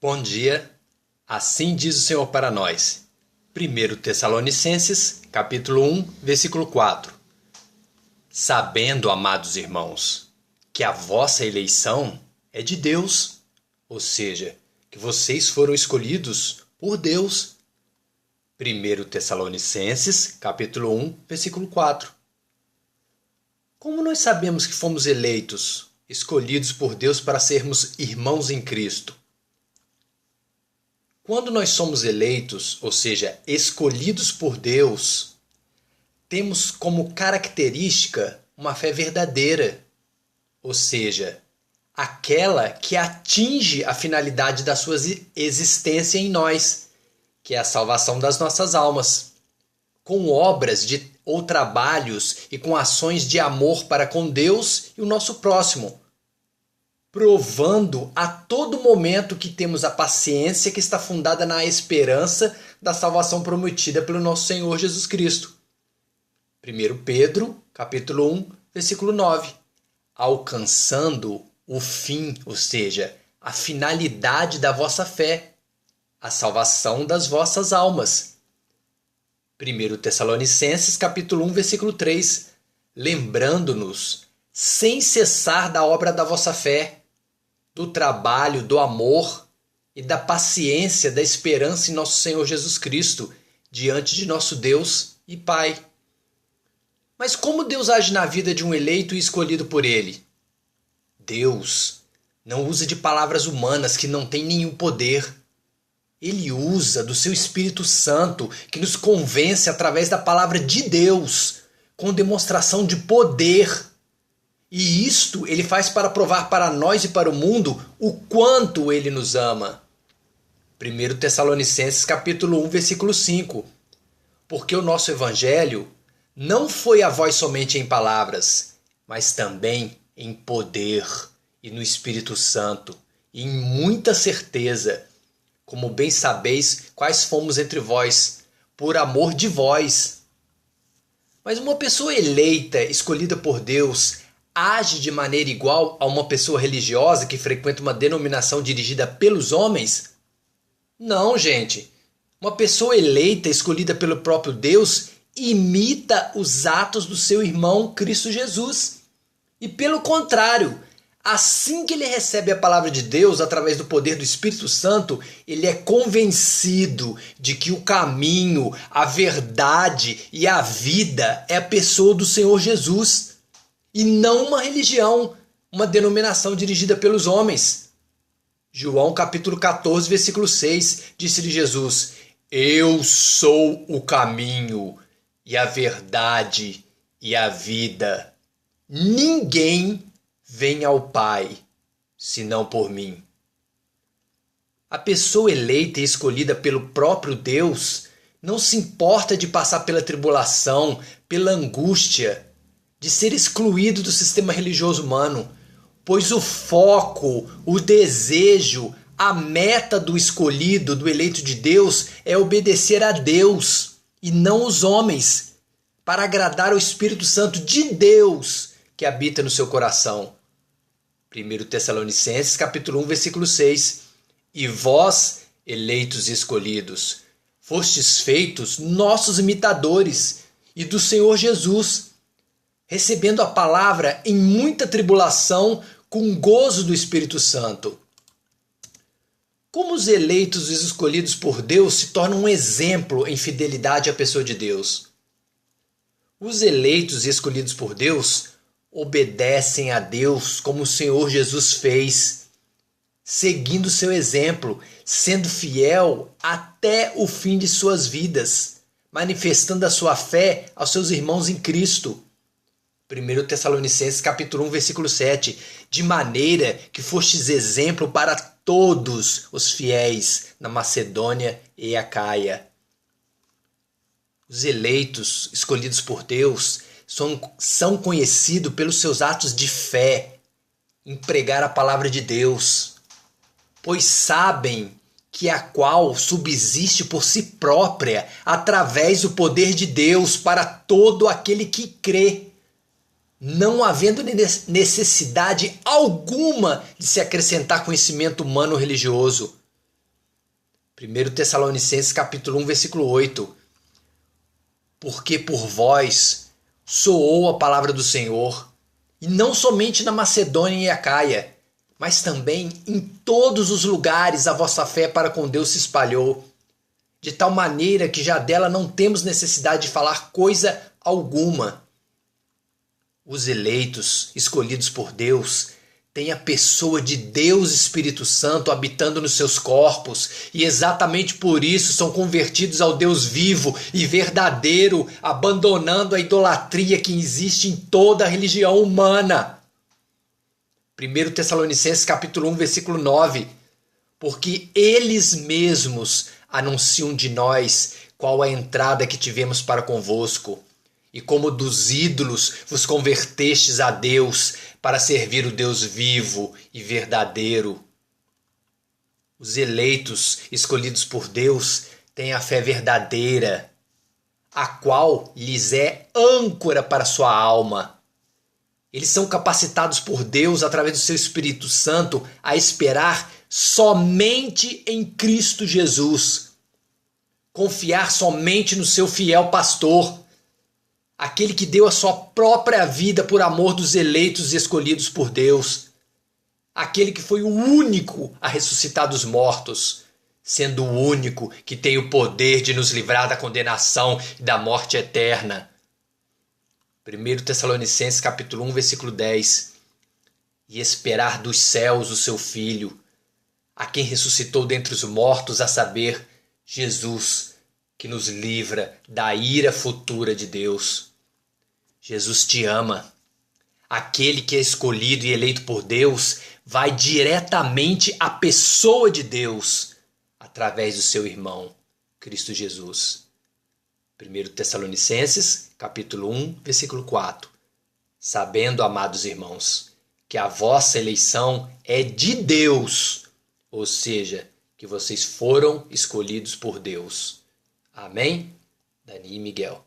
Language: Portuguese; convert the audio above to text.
Bom dia, assim diz o Senhor para nós. 1 Tessalonicenses, capítulo 1, versículo 4. Sabendo, amados irmãos, que a vossa eleição é de Deus, ou seja, que vocês foram escolhidos por Deus. 1 Tessalonicenses, capítulo 1, versículo 4. Como nós sabemos que fomos eleitos, escolhidos por Deus para sermos irmãos em Cristo? Quando nós somos eleitos, ou seja, escolhidos por Deus, temos como característica uma fé verdadeira, ou seja, aquela que atinge a finalidade da sua existência em nós, que é a salvação das nossas almas, com obras ou trabalhos e com ações de amor para com Deus e o nosso próximo, provando a todo momento que temos a paciência que está fundada na esperança da salvação prometida pelo nosso Senhor Jesus Cristo. 1 Pedro, capítulo 1, versículo 9. Alcançando o fim, ou seja, a finalidade da vossa fé, a salvação das vossas almas. 1 Tessalonicenses, capítulo 1, versículo 3. Lembrando-nos, sem cessar da obra da vossa fé, do trabalho, do amor e da paciência, da esperança em nosso Senhor Jesus Cristo, diante de nosso Deus e Pai. Mas como Deus age na vida de um eleito e escolhido por Ele? Deus não usa de palavras humanas que não têm nenhum poder. Ele usa do seu Espírito Santo, que nos convence através da palavra de Deus, com demonstração de poder. E isto ele faz para provar para nós e para o mundo o quanto ele nos ama. 1 Tessalonicenses capítulo 1, versículo 5. Porque o nosso evangelho não foi a vós somente em palavras, mas também em poder e no Espírito Santo, e em muita certeza, como bem sabeis quais fomos entre vós, por amor de vós. Mas uma pessoa eleita, escolhida por Deus, age de maneira igual a uma pessoa religiosa que frequenta uma denominação dirigida pelos homens? Não, gente. Uma pessoa eleita, escolhida pelo próprio Deus, imita os atos do seu irmão Cristo Jesus. E pelo contrário, assim que ele recebe a palavra de Deus através do poder do Espírito Santo, ele é convencido de que o caminho, a verdade e a vida é a pessoa do Senhor Jesus. E não uma religião, uma denominação dirigida pelos homens. João capítulo 14, versículo 6, disse-lhe Jesus: Eu sou o caminho e a verdade e a vida. Ninguém vem ao Pai, senão por mim. A pessoa eleita e escolhida pelo próprio Deus não se importa de passar pela tribulação, pela angústia, de ser excluído do sistema religioso humano, pois o foco, o desejo, a meta do escolhido, do eleito de Deus, é obedecer a Deus e não os homens, para agradar o Espírito Santo de Deus que habita no seu coração. 1 Tessalonicenses capítulo 1, versículo 6. E vós, eleitos e escolhidos, fostes feitos nossos imitadores e do Senhor Jesus, recebendo a palavra em muita tribulação com gozo do Espírito Santo. Como os eleitos e os escolhidos por Deus se tornam um exemplo em fidelidade à pessoa de Deus? Os eleitos e escolhidos por Deus obedecem a Deus como o Senhor Jesus fez, seguindo seu exemplo, sendo fiel até o fim de suas vidas, manifestando a sua fé aos seus irmãos em Cristo. 1 Tessalonicenses capítulo 1, versículo 7, de maneira que fostes exemplo para todos os fiéis na Macedônia e Acaia. Os eleitos, escolhidos por Deus, são conhecidos pelos seus atos de fé, em pregar a palavra de Deus, pois sabem que a qual subsiste por si própria, através do poder de Deus para todo aquele que crê, não havendo necessidade alguma de se acrescentar conhecimento humano religioso, 1 Tessalonicenses capítulo 1, versículo 8. Porque por vós soou a palavra do Senhor, e não somente na Macedônia e Acaia, mas também em todos os lugares a vossa fé para com Deus se espalhou, de tal maneira que já dela não temos necessidade de falar coisa alguma. Os eleitos, escolhidos por Deus, têm a pessoa de Deus Espírito Santo habitando nos seus corpos, e exatamente por isso são convertidos ao Deus vivo e verdadeiro, abandonando a idolatria que existe em toda a religião humana. 1 Tessalonicenses capítulo 1, versículo 9. Porque eles mesmos anunciam de nós qual a entrada que tivemos para convosco, e como dos ídolos vos convertestes a Deus para servir o Deus vivo e verdadeiro. Os eleitos, escolhidos por Deus, têm a fé verdadeira, a qual lhes é âncora para a sua alma. Eles são capacitados por Deus, através do seu Espírito Santo, a esperar somente em Cristo Jesus. Confiar somente no seu fiel pastor, aquele que deu a sua própria vida por amor dos eleitos e escolhidos por Deus. Aquele que foi o único a ressuscitar dos mortos, sendo o único que tem o poder de nos livrar da condenação e da morte eterna. 1 Tessalonicenses capítulo 1, versículo 10. E esperar dos céus o seu Filho, a quem ressuscitou dentre os mortos, a saber, Jesus, que nos livra da ira futura de Deus. Jesus te ama. Aquele que é escolhido e eleito por Deus vai diretamente à pessoa de Deus através do seu irmão, Cristo Jesus. 1 Tessalonicenses, capítulo 1, versículo 4. Sabendo, amados irmãos, que a vossa eleição é de Deus, ou seja, que vocês foram escolhidos por Deus. Amém? Dani e Miguel.